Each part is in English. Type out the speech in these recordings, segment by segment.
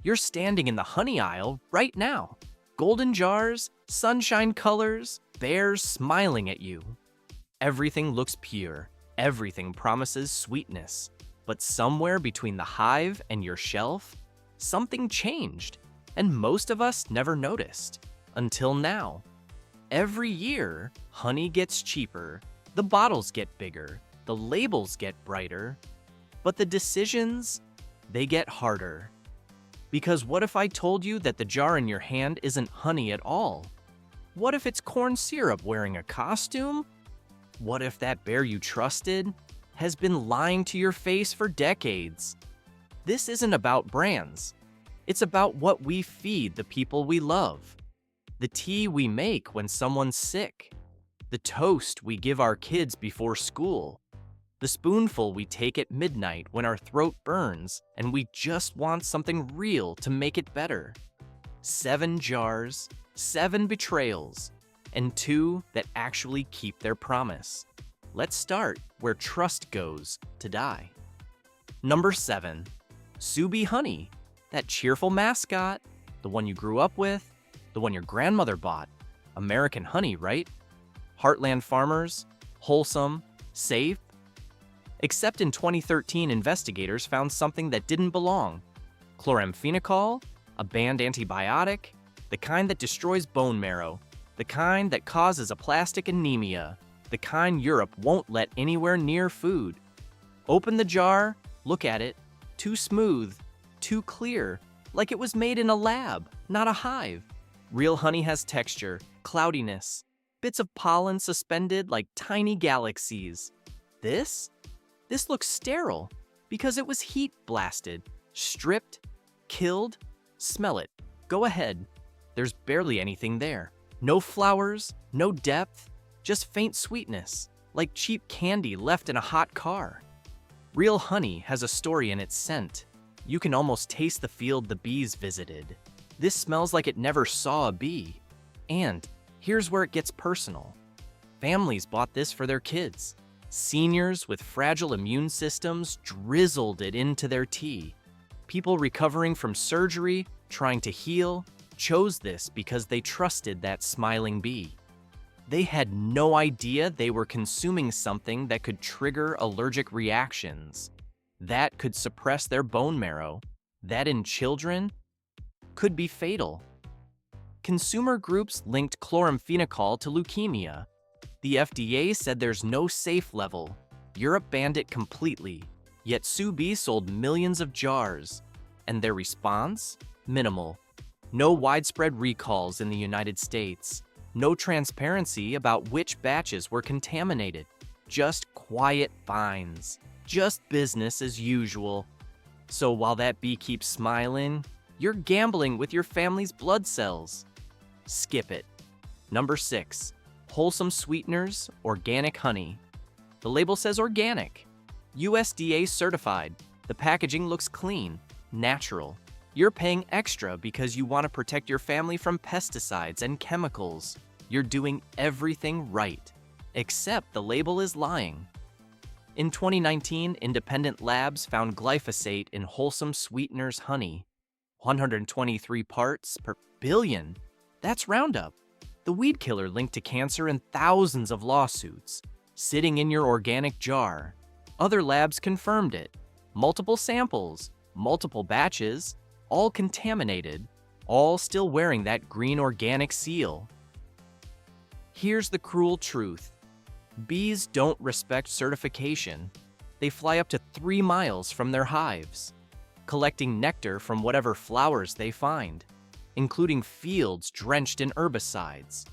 You're standing in the honey aisle right now. Golden jars, sunshine colors, bears smiling at you. Everything looks pure. Everything promises sweetness. But somewhere between the hive and your shelf, something changed. And most of us never noticed. Until now. Every year, honey gets cheaper, the bottles get bigger, the labels get brighter, but the decisions, they get harder. Because what if I told you that the jar in your hand isn't honey at all? What if it's corn syrup wearing a costume? What if that bear you trusted has been lying to your face for decades? This isn't about brands. It's about what we feed the people we love. The tea we make when someone's sick. The toast we give our kids before school. The spoonful we take at midnight when our throat burns and we just want something real to make it better. 7 jars, 7 betrayals, and 2 that actually keep their promise. Let's start where trust goes to die. Number 7. Subi Honey, that cheerful mascot, the one you grew up with, the one your grandmother bought. American honey, right? Heartland farmers, wholesome, safe. Except in 2013, investigators found something that didn't belong. Chloramphenicol, a banned antibiotic, the kind that destroys bone marrow, the kind that causes aplastic anemia, the kind Europe won't let anywhere near food. Open the jar, look at it, too smooth, too clear, like it was made in a lab, not a hive. Real honey has texture, cloudiness, bits of pollen suspended like tiny galaxies. This looks sterile because it was heat blasted, stripped, killed. Smell it. Go ahead. There's barely anything there. No flowers, no depth, just faint sweetness, like cheap candy left in a hot car. Real honey has a story in its scent. You can almost taste the field the bees visited. This smells like it never saw a bee. And here's where it gets personal. Families bought this for their kids. Seniors with fragile immune systems drizzled it into their tea. People recovering from surgery, trying to heal, chose this because they trusted that smiling bee. They had no idea they were consuming something that could trigger allergic reactions, that could suppress their bone marrow, that in children could be fatal. Consumer groups linked chloramphenicol to leukemia. The FDA said there's no safe level. Europe banned it completely. Yet Subi sold millions of jars. And their response? Minimal. No widespread recalls in the United States. No transparency about which batches were contaminated. Just quiet fines. Just business as usual. So while that bee keeps smiling, you're gambling with your family's blood cells. Skip it. Number 6. Wholesome sweeteners, organic honey. The label says organic. USDA certified. The packaging looks clean, natural. You're paying extra because you want to protect your family from pesticides and chemicals. You're doing everything right, except the label is lying. In 2019, independent labs found glyphosate in wholesome sweeteners honey. 123 parts per billion. That's Roundup, the weed killer linked to cancer and thousands of lawsuits, sitting in your organic jar. Other labs confirmed it. Multiple samples, multiple batches, all contaminated, all still wearing that green organic seal. Here's the cruel truth. Bees don't respect certification. They fly up to 3 miles from their hives, collecting nectar from whatever flowers they find, including fields drenched in herbicides.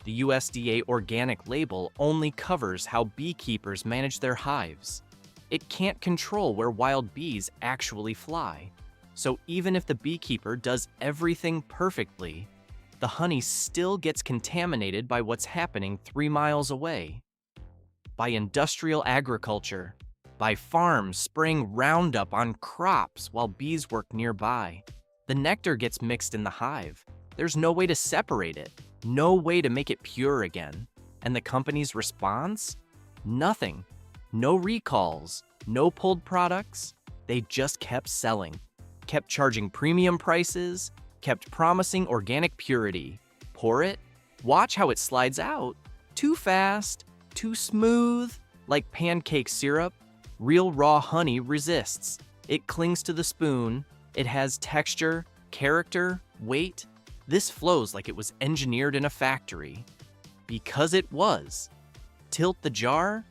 The USDA organic label only covers how beekeepers manage their hives. It can't control where wild bees actually fly. So even if the beekeeper does everything perfectly, the honey still gets contaminated by what's happening 3 miles away. By industrial agriculture, by farms spraying Roundup on crops while bees work nearby. The nectar gets mixed in the hive. There's no way to separate it, no way to make it pure again. And the company's response? Nothing. No recalls, no pulled products. They just kept selling. kept charging premium prices, kept promising organic purity. Pour it, watch how it slides out. Too fast, too smooth, like pancake syrup. Real raw honey resists. It clings to the spoon. It has texture, character, weight. This flows like it was engineered in a factory. Because it was. Tilt the jar.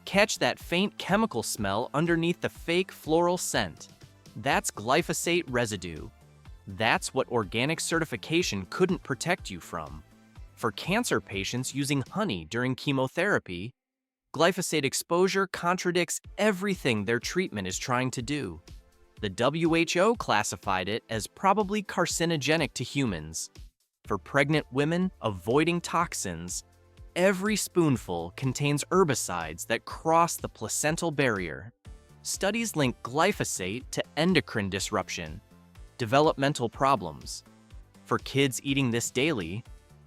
Catch that faint chemical smell underneath the fake floral scent. That's glyphosate residue. That's what organic certification couldn't protect you from. For cancer patients using honey during chemotherapy, glyphosate exposure contradicts everything their treatment is trying to do. The WHO classified it as probably carcinogenic to humans. For pregnant women avoiding toxins, every spoonful contains herbicides that cross the placental barrier. Studies link glyphosate to endocrine disruption, developmental problems. For kids eating this daily,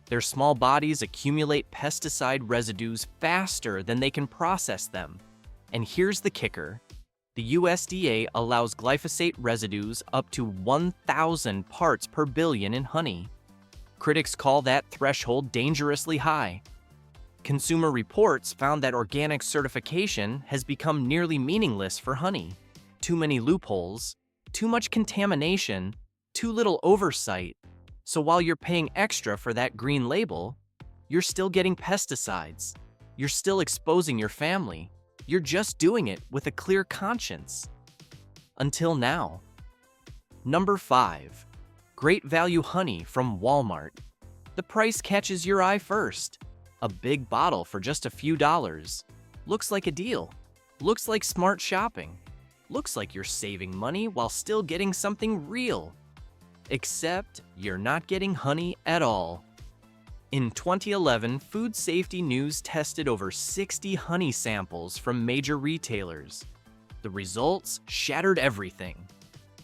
their small bodies accumulate pesticide residues faster than they can process them. And here's the kicker. The USDA allows glyphosate residues up to 1,000 parts per billion in honey. Critics call that threshold dangerously high. Consumer Reports found that organic certification has become nearly meaningless for honey. Too many loopholes, too much contamination, too little oversight. So while you're paying extra for that green label, you're still getting pesticides. You're still exposing your family. You're just doing it with a clear conscience. Until now. Number 5. Great value honey from Walmart. The price catches your eye first. A big bottle for just a few dollars. Looks like a deal. Looks like smart shopping. Looks like you're saving money while still getting something real. Except you're not getting honey at all. In 2011, Food Safety News tested over 60 honey samples from major retailers. The results shattered everything.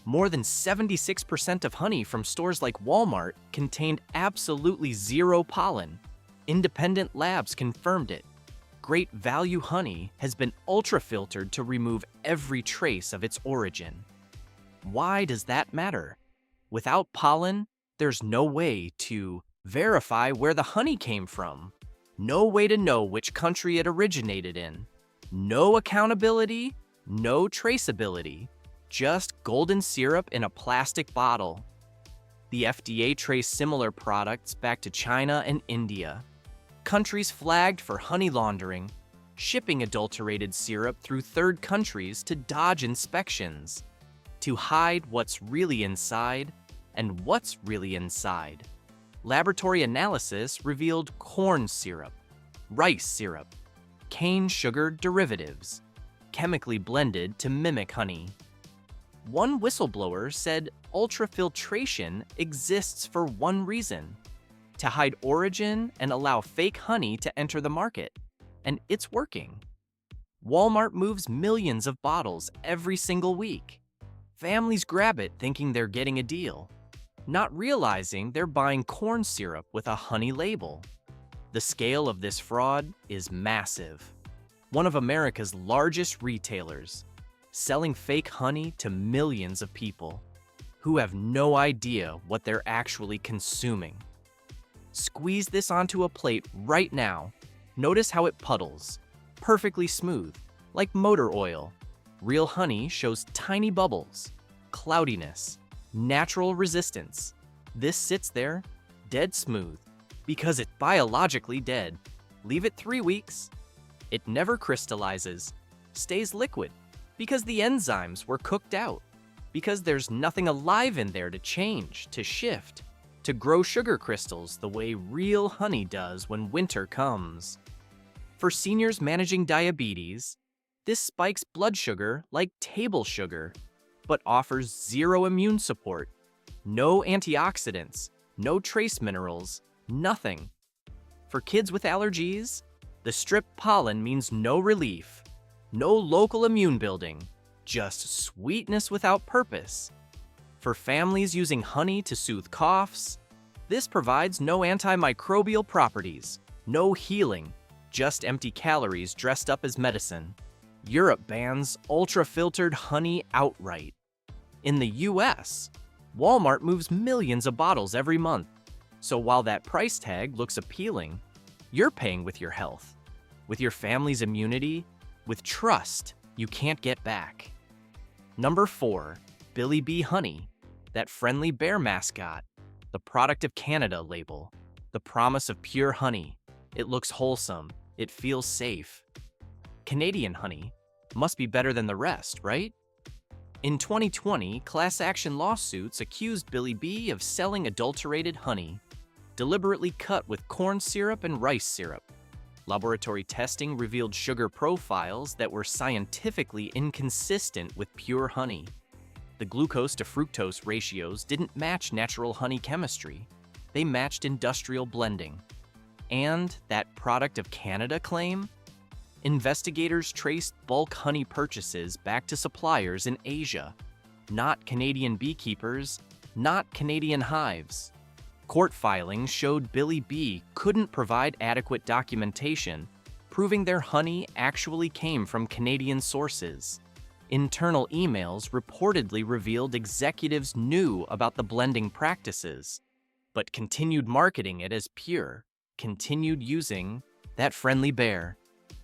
More than 76% of honey from stores like Walmart contained absolutely zero pollen. Independent labs confirmed it. Great value honey has been ultra-filtered to remove every trace of its origin. Why does that matter? Without pollen, there's no way to verify where the honey came from. No way to know which country it originated in. No accountability, no traceability. Just golden syrup in a plastic bottle. The FDA traced similar products back to China and India. Countries flagged for honey laundering, shipping adulterated syrup through third countries to dodge inspections, to hide what's really inside and what's really inside. Laboratory analysis revealed corn syrup, rice syrup, cane sugar derivatives, chemically blended to mimic honey. One whistleblower said ultra-filtration exists for one reason: to hide origin and allow fake honey to enter the market. And it's working. Walmart moves millions of bottles every single week. Families grab it thinking they're getting a deal, not realizing they're buying corn syrup with a honey label. The scale of this fraud is massive. One of America's largest retailers, selling fake honey to millions of people who have no idea what they're actually consuming. Squeeze this onto a plate right now. Notice how it puddles, perfectly smooth, like motor oil. Real honey shows tiny bubbles, cloudiness, natural resistance. This sits there, dead smooth, because it's biologically dead. Leave it 3 weeks. It never crystallizes, stays liquid, because the enzymes were cooked out, because there's nothing alive in there to change, to shift, to grow sugar crystals the way real honey does when winter comes. For seniors managing diabetes, this spikes blood sugar like table sugar, but offers zero immune support, no antioxidants, no trace minerals, nothing. For kids with allergies, the stripped pollen means no relief, no local immune building, just sweetness without purpose. For families using honey to soothe coughs, this provides no antimicrobial properties, no healing, just empty calories dressed up as medicine. Europe bans ultra-filtered honey outright. In the US, Walmart moves millions of bottles every month. So while that price tag looks appealing, you're paying with your health, with your family's immunity, with trust you can't get back. Number 4, Billy Bee Honey, that friendly bear mascot, the product of Canada label, the promise of pure honey. It looks wholesome, it feels safe. Canadian honey must be better than the rest, right? In 2020, class action lawsuits accused Billy Bee of selling adulterated honey, deliberately cut with corn syrup and rice syrup. Laboratory testing revealed sugar profiles that were scientifically inconsistent with pure honey. The glucose to fructose ratios didn't match natural honey chemistry. They matched industrial blending. And that product of Canada claim? Investigators traced bulk honey purchases back to suppliers in Asia, not Canadian beekeepers, not Canadian hives. Court filings showed Billy Bee couldn't provide adequate documentation, proving their honey actually came from Canadian sources. Internal emails reportedly revealed executives knew about the blending practices, but continued marketing it as pure, continued using that friendly bear,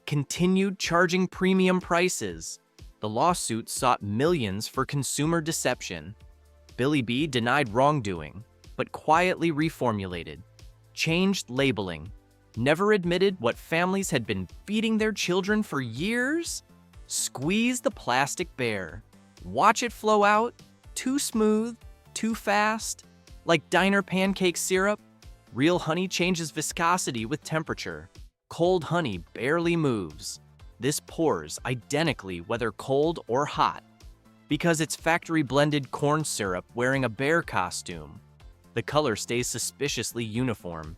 continued charging premium prices. The lawsuit sought millions for consumer deception. Billy Bee denied wrongdoing, but quietly reformulated, changed labeling, never admitted what families had been feeding their children for years. Squeeze the plastic bear. Watch it flow out, too smooth, too fast. Like diner pancake syrup, real honey changes viscosity with temperature. Cold honey barely moves. This pours identically whether cold or hot. Because it's factory-blended corn syrup wearing a bear costume, the color stays suspiciously uniform,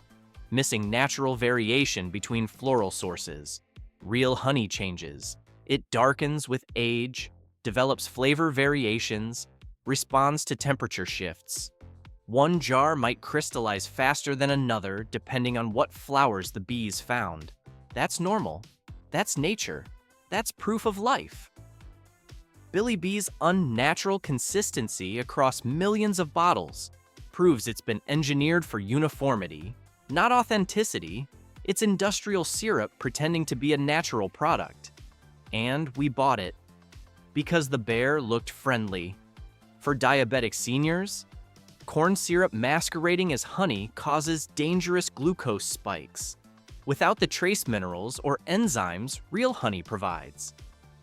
missing natural variation between floral sources. Real honey changes. It darkens with age, develops flavor variations, responds to temperature shifts. One jar might crystallize faster than another depending on what flowers the bees found. That's normal. That's nature. That's proof of life. Billy Bee's unnatural consistency across millions of bottles proves it's been engineered for uniformity, not authenticity. It's industrial syrup pretending to be a natural product. And we bought it because the bear looked friendly. For diabetic seniors, corn syrup masquerading as honey causes dangerous glucose spikes, without the trace minerals or enzymes real honey provides.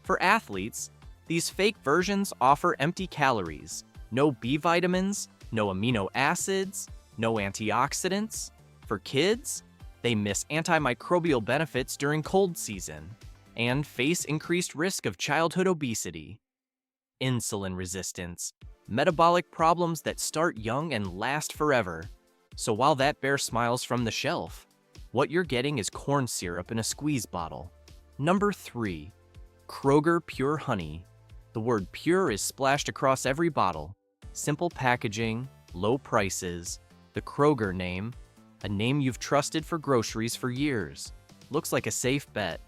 For athletes, these fake versions offer empty calories, no B vitamins, no amino acids, no antioxidants. For kids, they miss antimicrobial benefits during cold season and face increased risk of childhood obesity, insulin resistance, metabolic problems that start young and last forever. So while that bear smiles from the shelf, what you're getting is corn syrup in a squeeze bottle. Number 3, Kroger Pure Honey. The word pure is splashed across every bottle. Simple packaging, low prices, the Kroger name, a name you've trusted for groceries for years. Looks like a safe bet.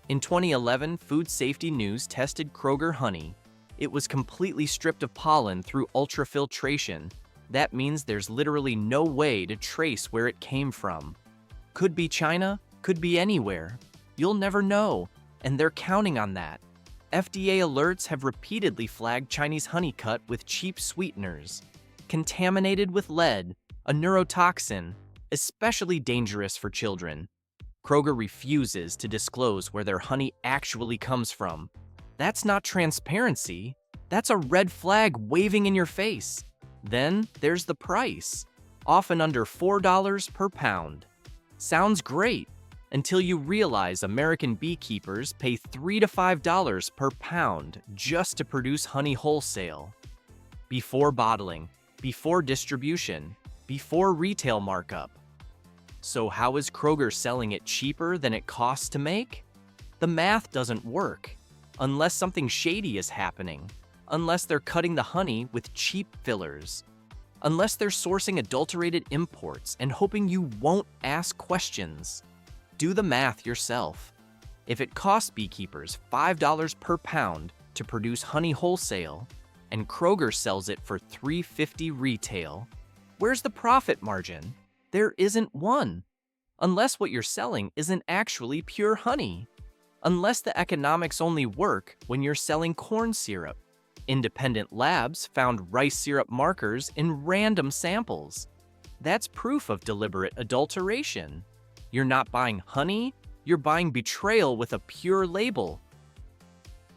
In 2011, Food Safety News tested Kroger honey. It was completely stripped of pollen through ultra-filtration. That means there's literally no way to trace where it came from. Could be China, could be anywhere. You'll never know, and they're counting on that. FDA alerts have repeatedly flagged Chinese honey cut with cheap sweeteners, contaminated with lead, a neurotoxin, especially dangerous for children. Kroger refuses to disclose where their honey actually comes from. That's not transparency. That's a red flag waving in your face. Then there's the price, often under $4 per pound. Sounds great until you realize American beekeepers pay $3 to $5 per pound just to produce honey wholesale. Before bottling, before distribution, before retail markup. So how is Kroger selling it cheaper than it costs to make? The math doesn't work unless something shady is happening, unless they're cutting the honey with cheap fillers, unless they're sourcing adulterated imports and hoping you won't ask questions. Do the math yourself. If it costs beekeepers $5 per pound to produce honey wholesale, and Kroger sells it for $3.50 retail. Where's the profit margin? There isn't one. Unless what you're selling isn't actually pure honey. Unless the economics only work when you're selling corn syrup. Independent labs found rice syrup markers in random samples. That's proof of deliberate adulteration. You're not buying honey, you're buying betrayal with a pure label.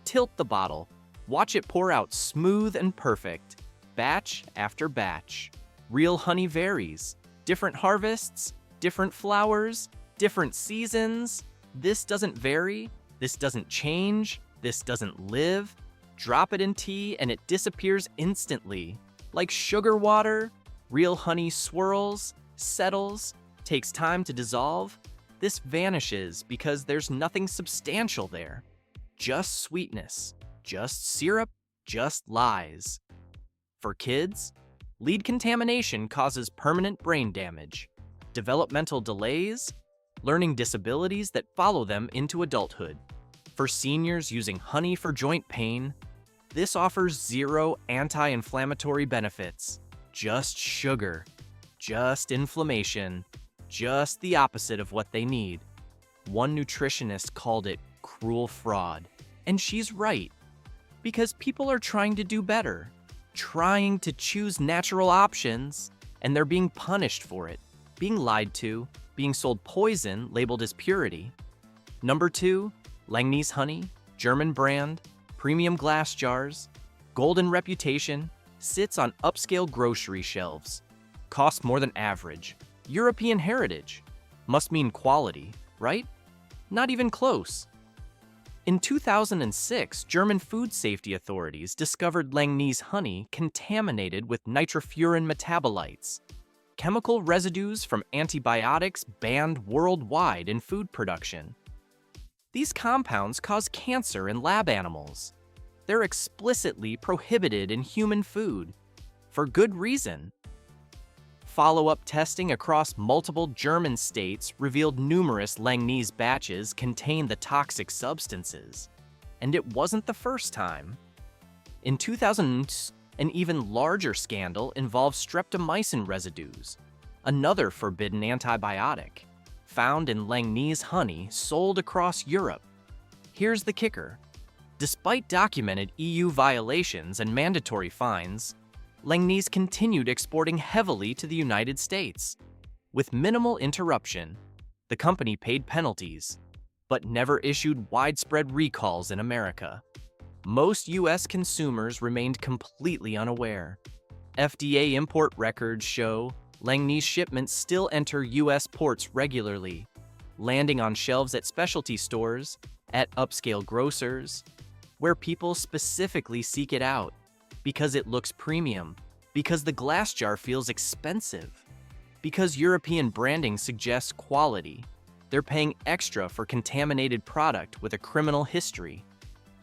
Tilt the bottle. Watch it pour out smooth and perfect, batch after batch. Real honey varies. Different harvests, different flowers, different seasons. This doesn't vary, this doesn't change, this doesn't live. Drop it in tea and it disappears instantly. Like sugar water, real honey swirls, settles, takes time to dissolve. This vanishes because there's nothing substantial there. Just sweetness, just syrup, just lies. For kids, lead contamination causes permanent brain damage, developmental delays, learning disabilities that follow them into adulthood. For seniors using honey for joint pain, this offers zero anti-inflammatory benefits. Just sugar, just inflammation, just the opposite of what they need. One nutritionist called it cruel fraud, and she's right. Because people are trying to do better, trying to choose natural options, and they're being punished for it, being lied to, being sold poison labeled as purity. Number 2, Langnese honey, German brand, premium glass jars, golden reputation, sits on upscale grocery shelves. Costs more than average. European heritage. Must mean quality, right? Not even close. In 2006, German food safety authorities discovered Langnese honey contaminated with nitrofuran metabolites, chemical residues from antibiotics banned worldwide in food production. These compounds cause cancer in lab animals. They're explicitly prohibited in human food, for good reason. Follow-up testing across multiple German states revealed numerous Langnese batches contained the toxic substances, and it wasn't the first time. In 2000, an even larger scandal involved streptomycin residues, another forbidden antibiotic, found in Langnese honey sold across Europe. Here's the kicker. Despite documented EU violations and mandatory fines, Langnese continued exporting heavily to the United States. With minimal interruption, the company paid penalties, but never issued widespread recalls in America. Most U.S. consumers remained completely unaware. FDA import records show Langnese shipments still enter U.S. ports regularly, landing on shelves at specialty stores, at upscale grocers, where people specifically seek it out because it looks premium, because the glass jar feels expensive, because European branding suggests quality. They're paying extra for contaminated product with a criminal history.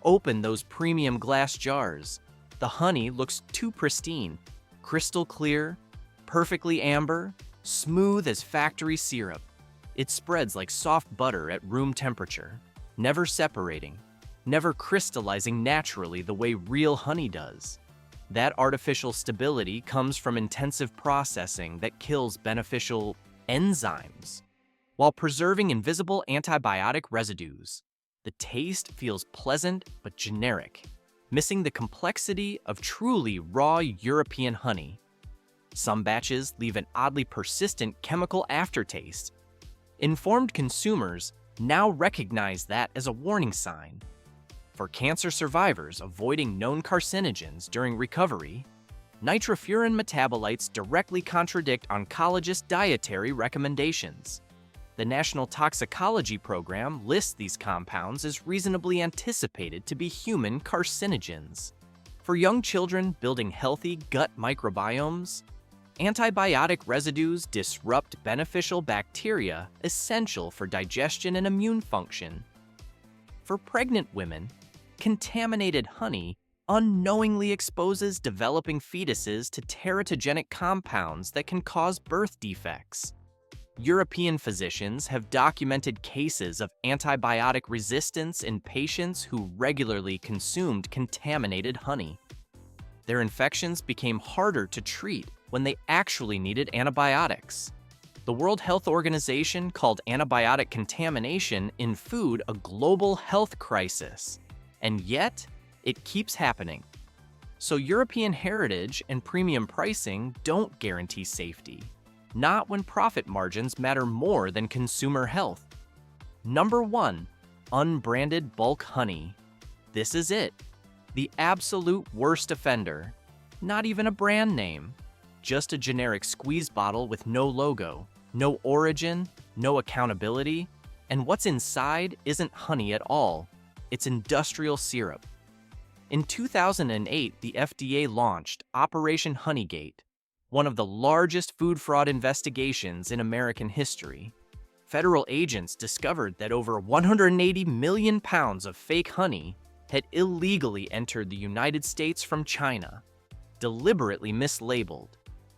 Open those premium glass jars. The honey looks too pristine, crystal clear, perfectly amber, smooth as factory syrup. It spreads like soft butter at room temperature, never separating, never crystallizing naturally the way real honey does. That artificial stability comes from intensive processing that kills beneficial enzymes, while preserving invisible antibiotic residues. The taste feels pleasant but generic, missing the complexity of truly raw European honey. Some batches leave an oddly persistent chemical aftertaste. Informed consumers now recognize that as a warning sign. For cancer survivors avoiding known carcinogens during recovery, nitrofuran metabolites directly contradict oncologist dietary recommendations. The National Toxicology Program lists these compounds as reasonably anticipated to be human carcinogens. For young children building healthy gut microbiomes, antibiotic residues disrupt beneficial bacteria essential for digestion and immune function. For pregnant women, contaminated honey unknowingly exposes developing fetuses to teratogenic compounds that can cause birth defects. European physicians have documented cases of antibiotic resistance in patients who regularly consumed contaminated honey. Their infections became harder to treat when they actually needed antibiotics. The World Health Organization called antibiotic contamination in food a global health crisis, and yet it keeps happening. So European heritage and premium pricing don't guarantee safety, not when profit margins matter more than consumer health. Number 1, unbranded bulk honey. This is it. The absolute worst offender. Not even a brand name. Just a generic squeeze bottle with no logo, no origin, no accountability, and what's inside isn't honey at all. It's industrial syrup. In 2008, the FDA launched Operation Honeygate, one of the largest food fraud investigations in American history. Federal agents discovered that over 180 million pounds of fake honey had illegally entered the United States from China, deliberately mislabeled,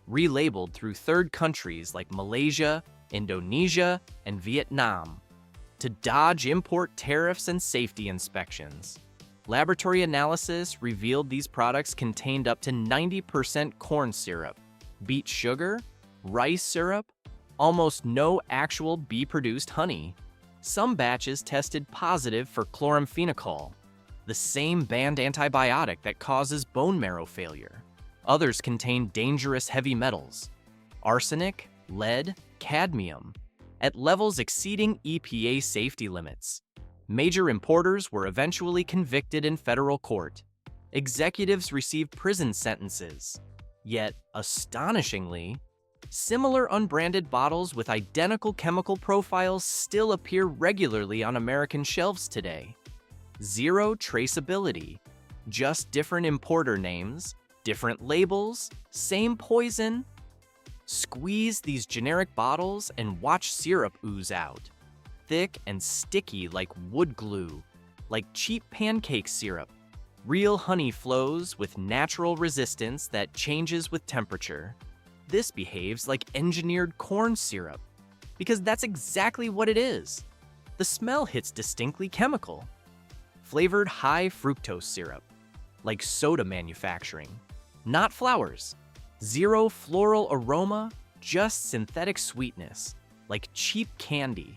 relabeled through third countries like Malaysia, Indonesia, and Vietnam, to dodge import tariffs and safety inspections. Laboratory analysis revealed these products contained up to 90% corn syrup, beet sugar, rice syrup, almost no actual bee-produced honey. Some batches tested positive for chloramphenicol, the same banned antibiotic that causes bone marrow failure. Others contain dangerous heavy metals, arsenic, lead, cadmium, at levels exceeding EPA safety limits. Major importers were eventually convicted in federal court. Executives received prison sentences. Yet, astonishingly, similar unbranded bottles with identical chemical profiles still appear regularly on American shelves today. Zero traceability, just different importer names, different labels, same poison. Squeeze these generic bottles and watch syrup ooze out. Thick and sticky like wood glue, like cheap pancake syrup. Real honey flows with natural resistance that changes with temperature. This behaves like engineered corn syrup, because that's exactly what it is. The smell hits distinctly chemical. Flavored high fructose syrup, like soda manufacturing. Not flowers. Zero floral aroma, just synthetic sweetness, like cheap candy.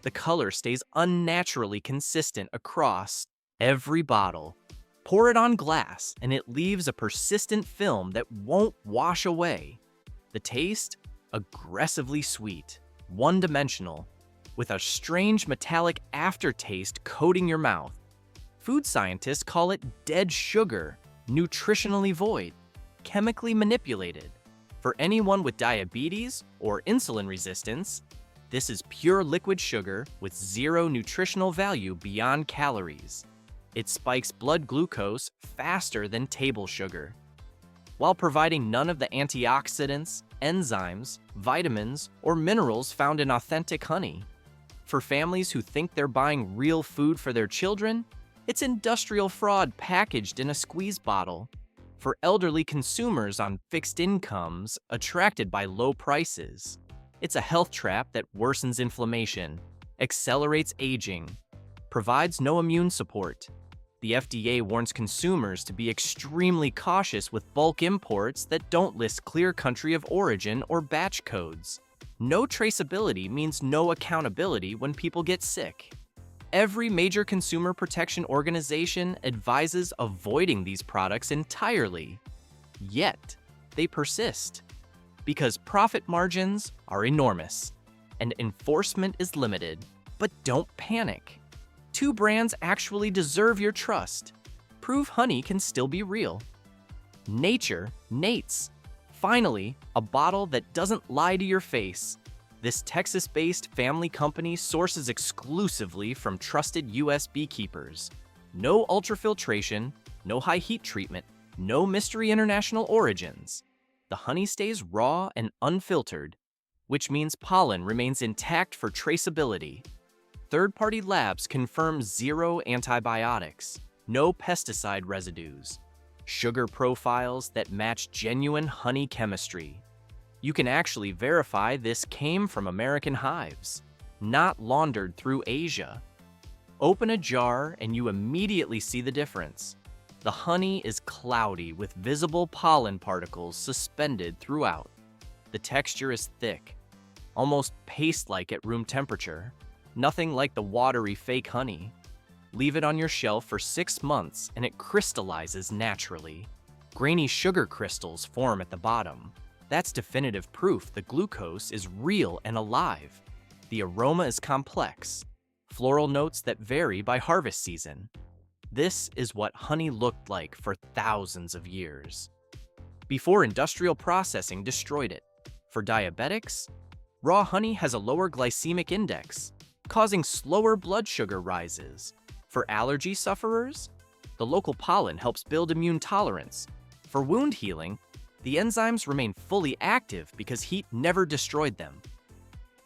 The color stays unnaturally consistent across every bottle. Pour it on glass, and it leaves a persistent film that won't wash away. The taste? Aggressively sweet, one-dimensional, with a strange metallic aftertaste coating your mouth. Food scientists call it dead sugar, nutritionally void, chemically manipulated. For anyone with diabetes or insulin resistance, this is pure liquid sugar with zero nutritional value beyond calories. It spikes blood glucose faster than table sugar, while providing none of the antioxidants, enzymes, vitamins, or minerals found in authentic honey. For families who think they're buying real food for their children, it's industrial fraud packaged in a squeeze bottle. For elderly consumers on fixed incomes attracted by low prices, it's a health trap that worsens inflammation, accelerates aging, provides no immune support. The FDA warns consumers to be extremely cautious with bulk imports that don't list clear country of origin or batch codes. No traceability means no accountability when people get sick. Every major consumer protection organization advises avoiding these products entirely. Yet, they persist. Because profit margins are enormous, and enforcement is limited. But don't panic. 2 brands actually deserve your trust. Prove honey can still be real. Nature, Nate's. Finally, a bottle that doesn't lie to your face. This Texas-based family company sources exclusively from trusted U.S. beekeepers. No ultra-filtration, no high heat treatment, no mystery international origins. The honey stays raw and unfiltered, which means pollen remains intact for traceability. Third-party labs confirm zero antibiotics, no pesticide residues, sugar profiles that match genuine honey chemistry. You can actually verify this came from American hives, not laundered through Asia. Open a jar and you immediately see the difference. The honey is cloudy with visible pollen particles suspended throughout. The texture is thick, almost paste-like at room temperature. Nothing like the watery fake honey. Leave it on your shelf for 6 months and it crystallizes naturally. Grainy sugar crystals form at the bottom. That's definitive proof the glucose is real and alive. The aroma is complex, floral notes that vary by harvest season. This is what honey looked like for thousands of years, before industrial processing destroyed it. For diabetics, raw honey has a lower glycemic index, causing slower blood sugar rises. For allergy sufferers, the local pollen helps build immune tolerance. For wound healing, the enzymes remain fully active because heat never destroyed them.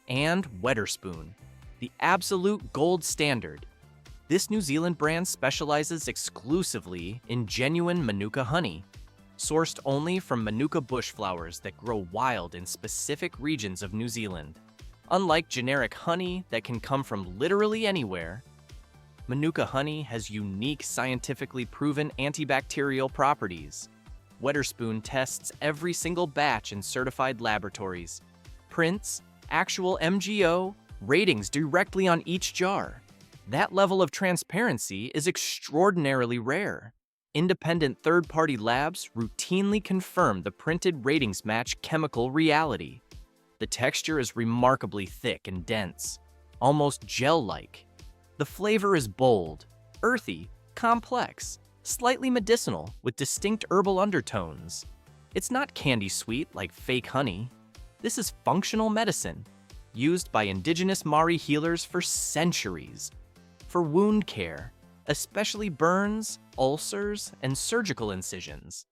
And Wetherspoon, the absolute gold standard. This New Zealand brand specializes exclusively in genuine Manuka honey, sourced only from Manuka bush flowers that grow wild in specific regions of New Zealand. Unlike generic honey that can come from literally anywhere, Manuka honey has unique scientifically proven antibacterial properties. Wetherspoon tests every single batch in certified laboratories. Prints, actual MGO, ratings directly on each jar. That level of transparency is extraordinarily rare. Independent third-party labs routinely confirm the printed ratings match chemical reality. The texture is remarkably thick and dense, almost gel-like. The flavor is bold, earthy, complex, slightly medicinal with distinct herbal undertones. It's not candy sweet like fake honey. This is functional medicine, used by indigenous Maori healers for centuries. For wound care, especially burns, ulcers, and surgical incisions.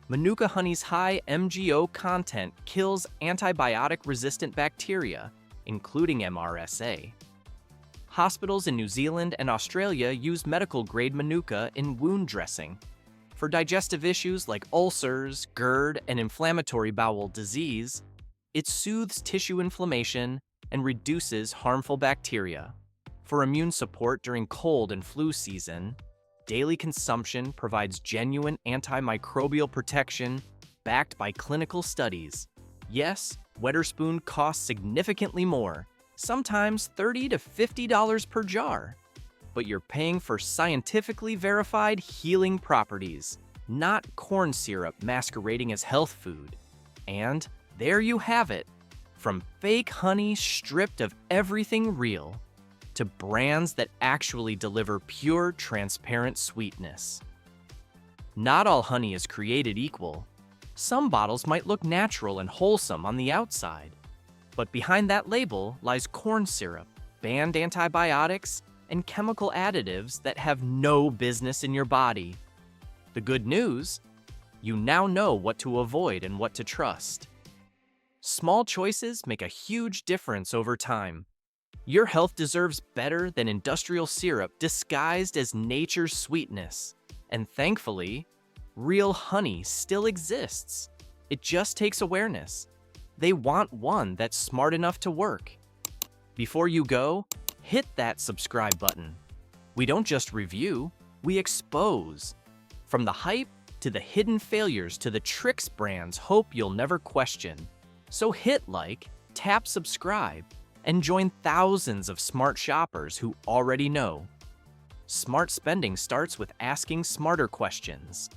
Manuka honey's high MGO content kills antibiotic-resistant bacteria, including MRSA. Hospitals in New Zealand and Australia use medical-grade Manuka in wound dressing. For digestive issues like ulcers, GERD, and inflammatory bowel disease, it soothes tissue inflammation and reduces harmful bacteria. For immune support during cold and flu season, daily consumption provides genuine antimicrobial protection backed by clinical studies. Yes, Wetherspoon costs significantly more, sometimes $30 to $50 per jar. But you're paying for scientifically verified healing properties, not corn syrup masquerading as health food. And there you have it, from fake honey stripped of everything real, to brands that actually deliver pure, transparent sweetness. Not all honey is created equal. Some bottles might look natural and wholesome on the outside, but behind that label lies corn syrup, banned antibiotics, and chemical additives that have no business in your body. The good news? You now know what to avoid and what to trust. Small choices make a huge difference over time. Your health deserves better than industrial syrup disguised as nature's sweetness. And thankfully, real honey still exists. It just takes awareness. They want one that's smart enough to work. Before you go, hit that subscribe button. We don't just review, we expose. From the hype to the hidden failures to the tricks brands hope you'll never question. So hit like, tap subscribe, and join thousands of smart shoppers who already know. Smart spending starts with asking smarter questions.